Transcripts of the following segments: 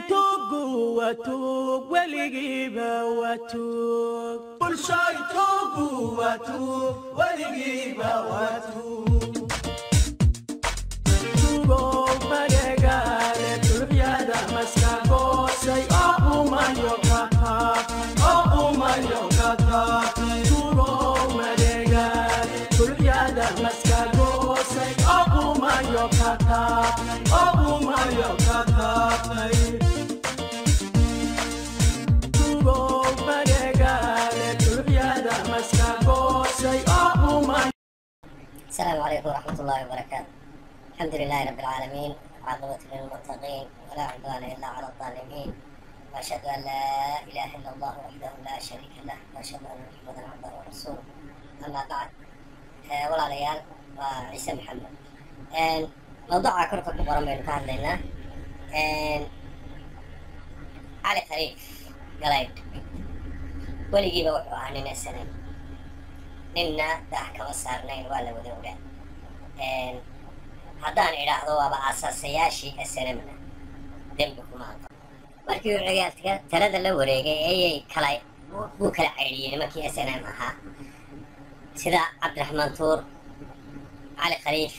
توقو وتوق والقيبة وتوق كل شي توقو وتوق والقيبة وتوق توقو مرقالة الرياضة مسكا قوسي أبو ما يوكاكا أبو ما يوكاكا توقو مرقالة الرياضة مسكا قوسي أبو ما يوكاكا أبو ما يوكاكا السلام عليكم ورحمة الله وبركاته. الحمد لله رب العالمين، عاقبة للمتقين ولا عدوان إلا على الظالمين، وأشهد أن لا إله إلا الله وحده لا شريك له، وأشهد أن محمدا عبده ورسوله. أما بعد، ولا ليال وعيسى محمد. موضوع كرة القدم اللي كان لنا علي خليف قليل ولقي بوحوا عننا السنة ننا ضحك وصارنين ولا ودوغا هدان إلى ضوابا أساسياشي السنمنا دمبكم عنكم markii uu ciyaarta talada la wareegay ayay kala ceyriyeen markii SNM ahaa sida Cabdiraxmaan Tuur Ali Khaliif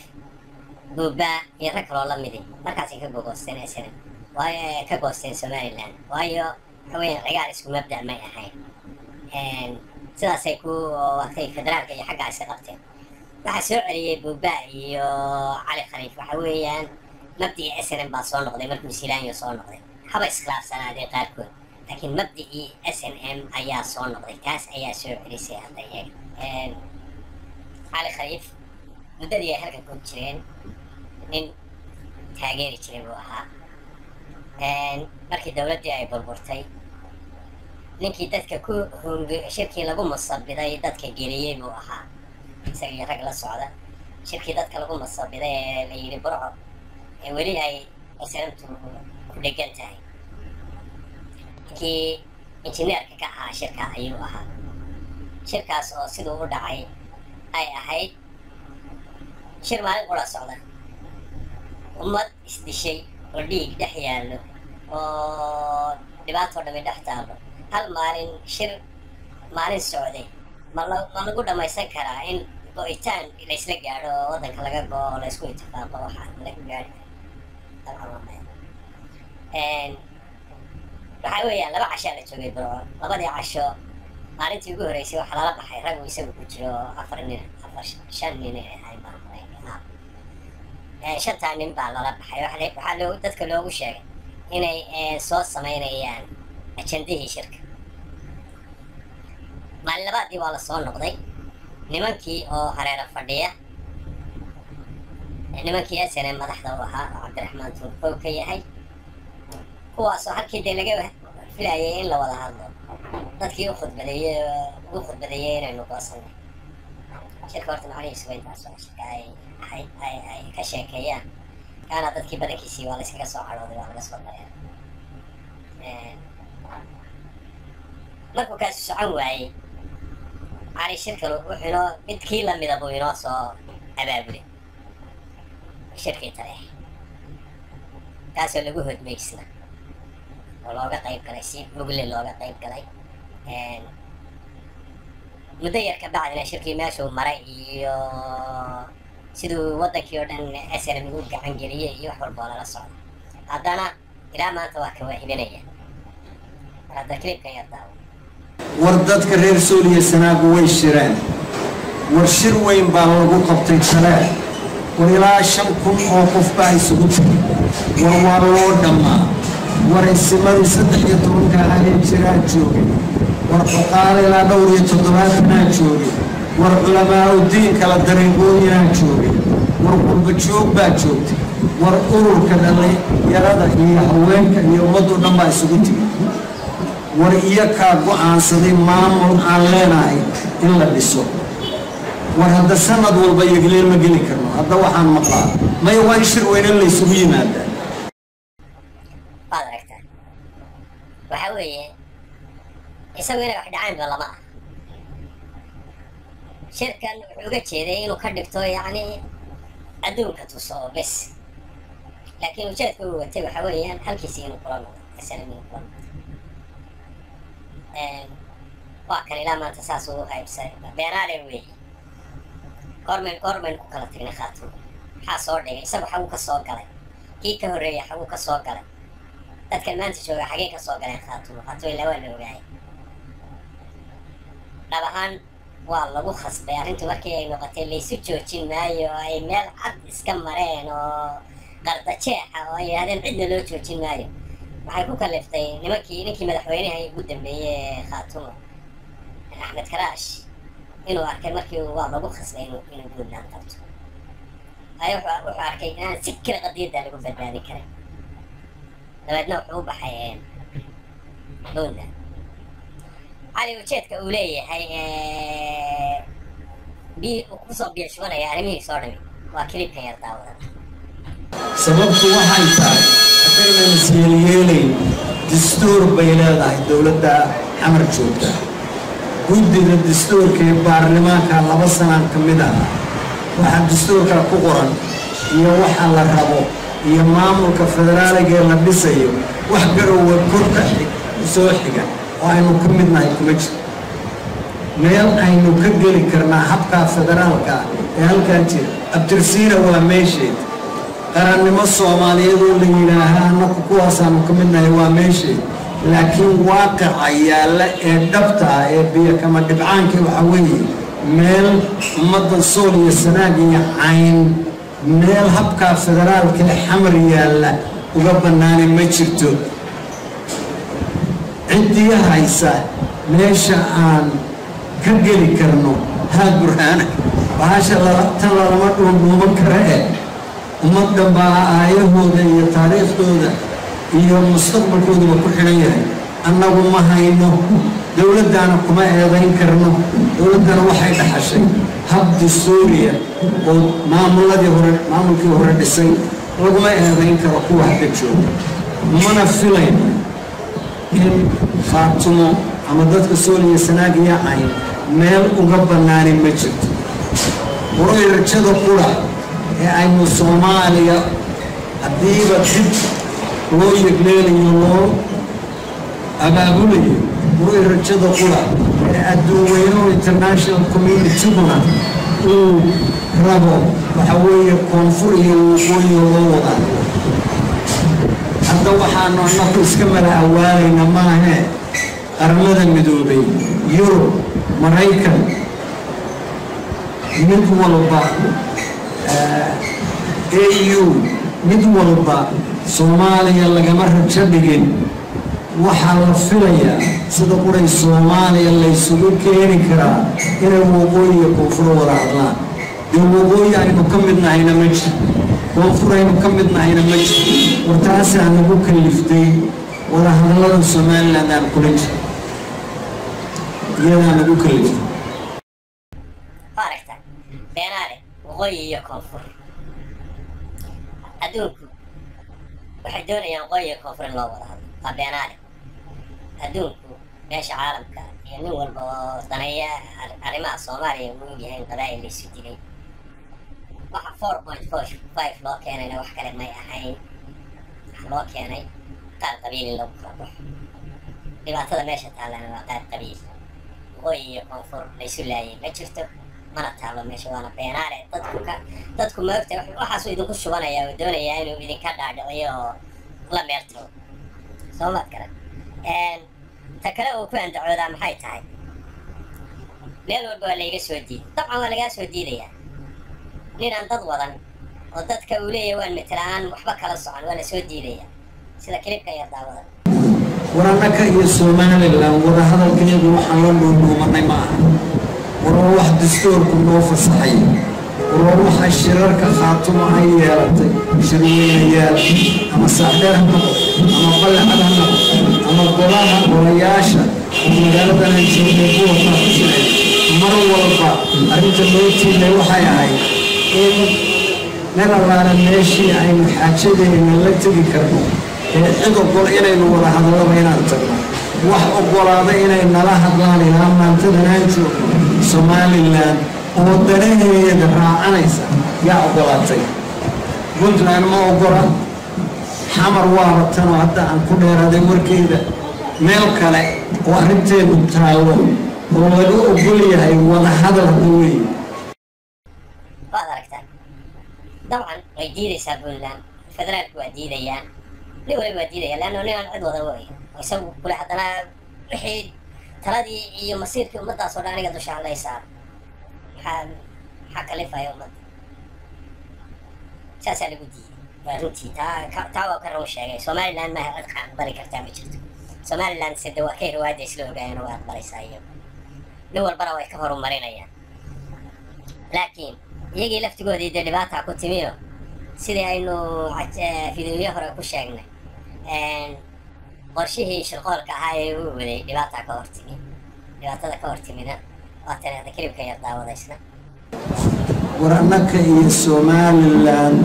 Buuba iyo rag kaloo la mid ah markaas ka goosteen SNM waayo ka goosteen Somaliland waayo haween ciyaar isku mabda ma ahayn sidaasay ku waqtay federaalka iyo xagga iska qabteen waxa soo celiyay Buuba iyo Ali Khaliif waxa weeyaan mabdii SNM baa soo noqday markii Silaanyo soo noqday haba iskhilaafsanaadeen qaarkood laakiin mabdii SNM ayaa soo noqday taas ayaa soo celisay hadda iyaga Ali Khaliif muddadii ay halkan ku jireen nin taageeri jiray buu ahaa markii dowladdii ay burburtay ninkii dadka ku shirkii lagu musabiday dadka geliyey buu ahaa isagii rag la socda shirkii dadka lagu musabiday ee la yidhi burco ee weli ay SNMtu ku dhegan tahay ninkii injineerka ka ahaa shirka ayuu ahaa shirkaas oo siduu u dhacay ay ahayd shir maalin qura socda ummad isdishay oo dhiig dhex yaallo oo dhibaatoo dhammi dhex taallo hal maalin shir maalin socday ma lagu dhammaysan karaa in go'itaan laysla gaadho oo waddanka laga go'o oo laysku itifaaqo waxaa lagu gaadhi waxaa weeyaan 2 cashaa la joogay burco 2dii casho maalintii ugu horreysay waxaa lala baxay rag uu isagu ku jiro 5 nin ay ahayd shantaa nin baa lala baxay waxaa dadka loogu sheegay inay soo samaynayaan ajandihii shirka maalin labaadii waa la soo noqday nimankii oo hareero fadhiya nimankii SNM madaxda u ahaa oo Cabdiraxmaan Tuur oo ka yahay kuwaasoo halkii dee laga filayay in la wada hadlo dadkii u khudbadeeyey inaynu goosanay shirka horta macnihiisu waa intaas oo shirka ay ka sheekeeyaan kaana dadkii badankiisii waa la iskaga soo cadhooday waa laga soo dareeray markuu kaasi socon waayey cali shirkan wuxuu midkii la mida buu inoo soo abaabulay shirkii tale kaasoo lagu hodmaysna oo looga qayb galay si mugle looga qayb galay muddo yar ka bacdina shirkii meeshuu maray iyo siduu waddankii oo dhan SNM ugu gacan geliyey iyo wax walba oo lala socda haddana ilaa maanta waa ka waahibanaya hadda clipkan yar daawo war dadka reer Suuriya sanaagu way shireen war shir weyn baa lagu qabtay tale war ilaa 5,000 oo qof baa isugu jiray war loo dhammaa war ismadu 13 ayay jiraan joogay war fuqaara ilaa dhowr iyo 7 joogay war culamaa u diin kala dareegooyinaa joogay war qurba joog baa joogtay war ururka dhalinyarada iyo haweenka iyo ummaddu dhan baa isugu timid war iyakaa go'aansaday maamul aan leenahay in la dhiso war hadda sanad walba iyagleel ma geli karno hadda waxaan maqlaa maya waa in shir weyne la isugu yimaadaa waad aragtaa waxaa weeye isagu inay wax dhacaanba lama ah shirkan wuxuu uga jeeday inuu ka dhigto yacni adduunka tuso oo bes laakiin ujeedka uu watay waxa weeyaan halkiisii inuu kula noqdo SNM وكان إلى ما تساسو هاي بس بيناري وي قرمن كلا تغني خاتم حاصور دي سبب حقو كسو غلay كي كهوريا حقو كسو غلay dadka maanta jooga xagee ka soo galeen khaatum ila waa la ogaay dhabahan waa lagu khasbay arrintu markii ay noqotay laysu joojin maayo ay meel cad iska mareen oo qardajeexa oo ay yidhahdeen cidna loo joojin maayo waxay ku kaliftay ninkii madaxweynaha ugu dambeeyey khaatum Axmed Karaash inuu arkay markii waa lagu khasbay inuu Puntland qabto wuxuu arkay inaan si kala qadiyada lagu badbaadin karin dabeedna wuxuu u baxay Puntland علي وجهك أولية هاي وقصة بيشونها يعني مين صارني وكليب كان يرتاح سببت waxay tahay hadayna mas'uuliyeen dastuur bayleedahay dawladda xamar joogta guddiga dastuurka ee baarlamaanka 2 sano ka mid ah waxa dastuurka ku qoran iyo waxa la rabo iyo maamulka federaaliga ee la dhisayo wax garow korka soo xiga aynu ka midnahay kuma jiro meel aynu ka geli karnaa habka federaalka ee halkan jira abtirsiina waa meesheed qarannimo Soomaaliyeed oo la yiraahdo annagu kuwaasaanu ka midnahay waa meesheed laakiin waaqica yaala ee dhabta ah ee biyo kama dhibcaankii waxa weeye meel ummadda Soomaaliya sanaag iyo cayn meel habka federaalka ee xamar yaala uga banaanay ma jirto عندي هايسا ليش عن كجلي كرنو هاد برهانك وهاش الله تلا لما تقول ممكره ومقدم بقى هذا التاريخ هذا هي المستقبل كله بكل حنيه أنا وما هينو دولة دانا كما يبين كرنو دولة دانا واحد حشي هب سوريا ومعمول الذي هو معمول كي هو الدسين رغم يبين كركو واحد تشوف ما نفسين in faatumo ama dadka Soomaaliya sanaagiya ay meel uga banaanay ma jirto waray rajada qura ee aynu Soomaaliya hadiiba dib loo yegleeyo loo abaabulayo waray rajada qura ee adduunweynaha international community kuna uu rabo waxa weeye koonfur iyo waqooyi loo wada hadda waxaanu annagu iska mala awaalayna maahe qaramada midoobay Yurub Maraykan mid walba EU mid walba Soomaaliya lagama rajo dhigin waxaa la filayaa sida quray Soomaaliya la isugu keeni karaa inay waqooyi koonfur wada hadlaan waqooyi aynu ka midnahayna ma jiro وفرين كم بدنا هنا مش وتعسى أن نبوك اللفتي ولا هذا السمان لنا الكولج يلا نبوك اللفتي فارقتا بيناري وغوي كونفور أدوك وحدوني يغوي كونفور الله ولا بيناري أدوك ماشي عالمك يعني هو الوطنية أرماء الصومالية ويجي قبائل اللي سجلين waxa 4.45 loo keenayna wax kale may ahayn loo keenay qaar qabiil lagu qabo dhibaatada meesha taalana waa qaar qabiil oo iyo koonfur la isu laayay ma jirto mana taalo meesha waana beenaale dadku ma ogtahay waxaas uu idinku shubanaya oo doonaya inuu idinka dhaadhiciyo la meerto soo ma garan ta kale oo ku andacooda maxay tahay meel walba la iga soo diiday dabcan waa laga soo diidaya ninaan dad wadan oo dadka uu leeyahay waan matalaan waxba kala socon wala soo diidaya sida kilibka yar daawada ورانك يا Soomaaliland wada hadalkeedu waxaan la dhuumanay ma aha waro wax dastuurku noo fasaxay waro waxa shirarka khaatimo ay yeelatay shirweeyayaal ama saaxirada ama qalcadaha ama golaha golayaasha magaalada Nairobi ku fasaxay mar walba arinta loo tiilay waxay ahayd in nala laana meeshii ay xaajadeena la tagi karno cid ogol inaynu wada hadalaba inaan tagno wax ogolaada inay nala hadlaan ilaa maantadan aan joogno Somaliland oo danaheeda raacanaysa yaa ogolaatay Puntland ma ogola xamar waa watan oo hadda aan ku dheeraaday warkeyda meel kale oo arrinteedu taallo oo laga ogol yahay wada hadal hadda weeye waad aragtaan dabcan way diidaysaa Puntland federaalku waa diidayaan nin waliba waa diidaya laanno nin aan cid wada way isagu kule haddana wixii taladii iyo masiirkii ummaddaas oo dhan aniga dusha aan lay saaro maxaa kalifaya ummadda saasaa lagu diiday waa runtii taa waa ka run sheegay Somaliland maaha cid aqbali kartaa ma jirto Somaliland sida waa kay riwaayadda isla ogaayeen waa aqbalaysaa iyo nin walbana way ka horumarinayaan laakiin iyagii laftigoodii dee dhibaataa ku timiyo sidii aynu fideoyo hore ku sheegnay qorshihii shirqoolka ahaa ee uu waday dhibaatada ka hortimina waa tanada kilibka yar daawadaysna war annaka iyo Somaliland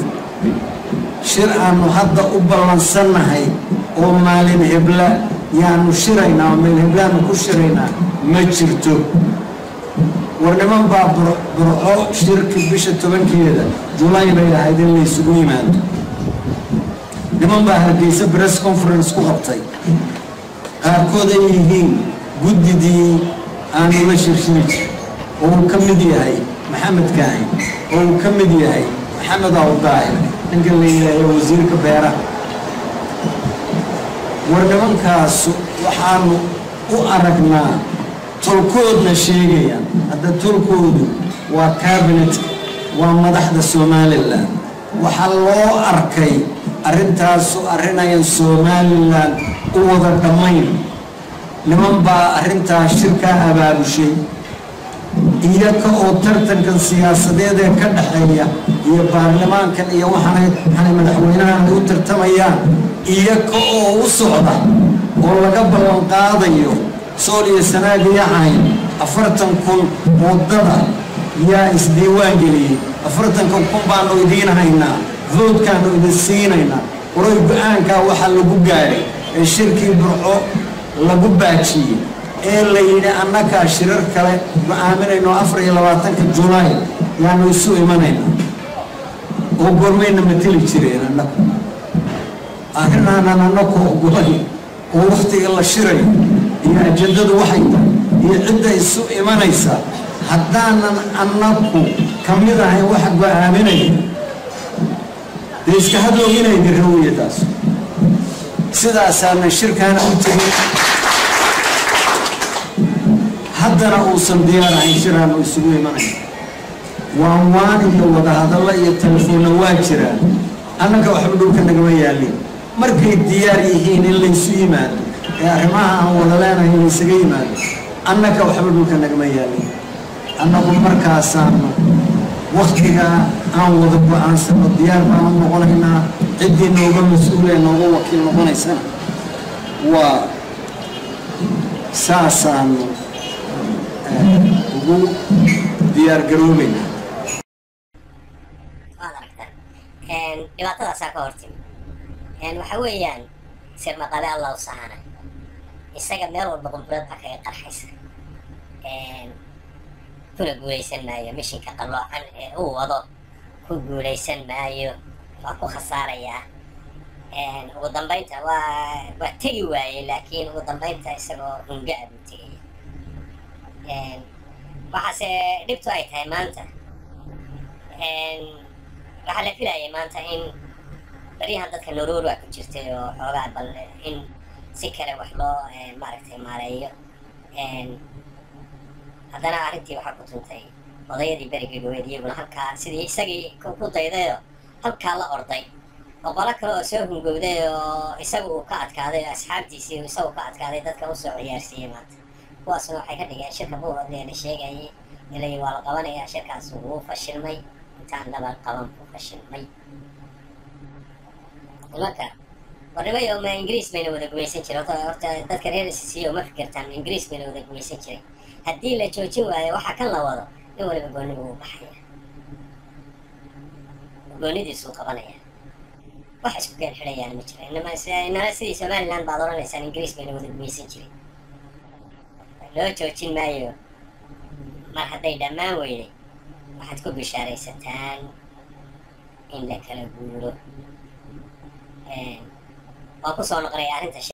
shir aanu hadda u ballansannahay oo maalin hebla yaanu shiraynaa oo meel heblaanu ku shiraynaa ma jirto war niman baa burco shirki bisha 10keeda July bay ahayd in la isugu yimaado niman baa Hargeysa press conference ku qabtay qaarkood ay yihiin guddidii aanu la shirshiri oo ka mid yahay Maxamed Kaahin oo ka mid yahay Maxamed Awdaay ninka la yiraahdo wasiirka beeraha war nimankaas waxaanu u aragnaa tolkoodna sheegayaan hadda tolkoodu waa cabinet waa madaxda Somaliland waxaa loo arkay arrintaasu arrinayaan Somaliland u wada dhammayn niman baa arrintaas shirka abaabushay iyaga oo tartankan siyaasadeed ee ka dhaxeeya iyo baarlamaankan iyo waxaan madaxweynaha u tartamayaan iyaga oo u socda oo laga ballan qaadayo sool iyo sanaag iyo cayn 40,000 wadada yaa isdiiwaan geliyay 40,000 baanu idiin haynaa vote-kaanu idin siinaynaa waray go'aanka waxa lagu gaaray ee shirkii burco lagu baajiyay ee la yidhi annaka shirar kale go'aaminayno 24 July yaanu isu imanaynaa oo gormayna matili jireen annaku annaku ogolay oo waqtiga la shiray iyo ajandadu waxay tahay iyo cidda isu imanaysa haddaanan annaku ka mid ahayn waxa go'aaminaya dee iska hadlow inay dirrawiyadaas sidaasaana shirkaana u tegin haddana uusan diyaar ahayn shiraan oo isugu imanaya waan iyo wada hadalla iyo telefoonna waa jiraan annaga waxba dhulka nagama yaalin markay diyaar yihiin in laysu yimaado ee arrimaha aan wada leenahay in laysaga yimaado annaga waxba dhulka nagama yaalin annagu markaasaanu waqtiga aan wada go'aansano diyaar baanu noqonaynaa ciddii nooga mas-uulee nooga wakiil noqonaysana waa saasaanu ugu diyaar garoobayna dhibaatadaasaa ka hortimi waxa weeyaan sir maqale allah u sahanay isaga meel walba qumburad baa kaga qarxaysa kuna guulaysan maayo mishinka qalloocan ee uu wado ku guulaysan maayo waa ku khasaarayaa ugu dambaynta waa tegi waayey laakiin ugu dambaynta isagoo hungaa buu tegaya waxaase dhibtu ay tahay maanta waxaa la filayay maanta in baryahan dadka nolol waa ku jirtay oo xoogaa bal in si kale wax loo maaragtay maareeyo haddana arrintii waxaa ku tuntay odayadii berigii dhaweed iyaguna halkaa sidii isagii ku daydayo halkaa la orday oo qolo kale oo soo hungowday oo isaga uu ka adkaaday oo asxaabtiisii isagu ka adkaaday dadka usoo ciyaarsiiyey maanta kuwaasna waxay ka dhigeen shirka buuradee la sheegayay ilay waa la qabanayaa shirkaas wuu fashilmay intaan laba qaban ku fashilmay nimanka warnimay oo ma ingiriis bayna wada gumaysan jiray horta dadka reer SSC ma fikirtaan ingiriis bayna wada gumaysan jiray haddii la joojin waayo waxa kan la wado in waliba goonigu uu baxaya goonidiisuu qabanaya wax isku keen xidhayaan ma jira inama sidii Somaliland baad oranaysaan ingiriis bayna wada gumaysan jiray loo joojin maayo mar hadday dhammaan weyday waxaad ku bishaaraysataan in la kala guuro waa ku soo noqonaya arrinta